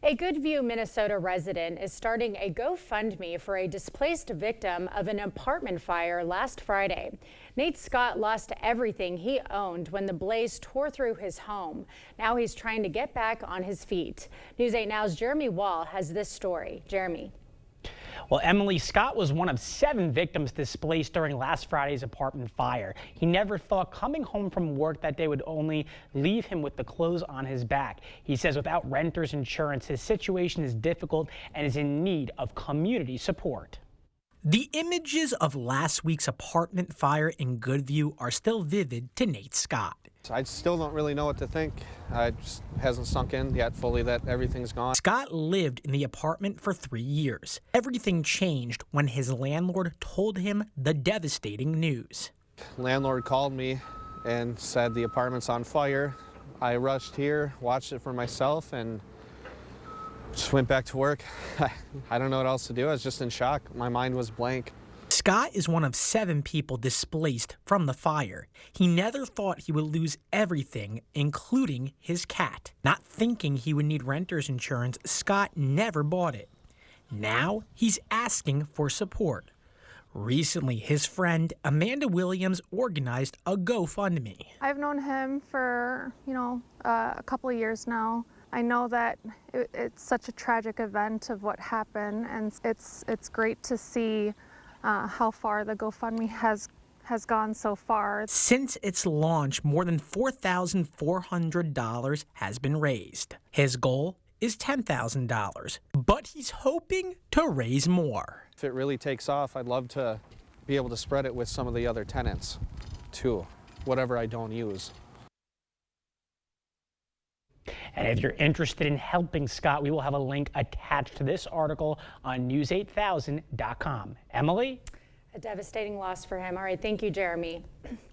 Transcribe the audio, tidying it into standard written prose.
A Goodview, Minnesota resident is starting a GoFundMe for a displaced victim of an apartment fire last Friday. Nate Scott lost everything he owned when the blaze tore through his home. Now he's trying to get back on his feet. News 8 Now's Jeremy Wall has this story. Jeremy. Well, Emily, Scott was one of 7 victims displaced during last Friday's apartment fire. He never thought coming home from work that day would only leave him with the clothes on his back. He says without renter's insurance, his situation is difficult and is in need of community support. The images of last week's apartment fire in Goodview are still vivid to Nate Scott. I still don't really know what to think. It just hasn't sunk in yet fully that everything's gone. Scott lived in the apartment for 3 years. Everything changed when his landlord told him the devastating news. Landlord called me and said the apartment's on fire. I rushed here, watched it for myself, and just went back to work. I don't know what else to do. I was just in shock. My mind was blank. Scott is one of 7 people displaced from the fire. He never thought he would lose everything, including his cat. Not thinking he would need renter's insurance, Scott never bought it. Now he's asking for support. Recently, his friend Amanda Williams organized a GoFundMe. I've known him for, a couple of years now. I know that it's such a tragic event of what happened, and it's great to see how far the GoFundMe has gone so far. Since its launch, more than $4,400 has been raised. His goal is $10,000, but he's hoping to raise more. If it really takes off, I'd love to be able to spread it with some of the other tenants too, whatever I don't use. And if you're interested in helping Scott, we will have a link attached to this article on news8000.com. Emily? A devastating loss for him. All right, thank you, Jeremy.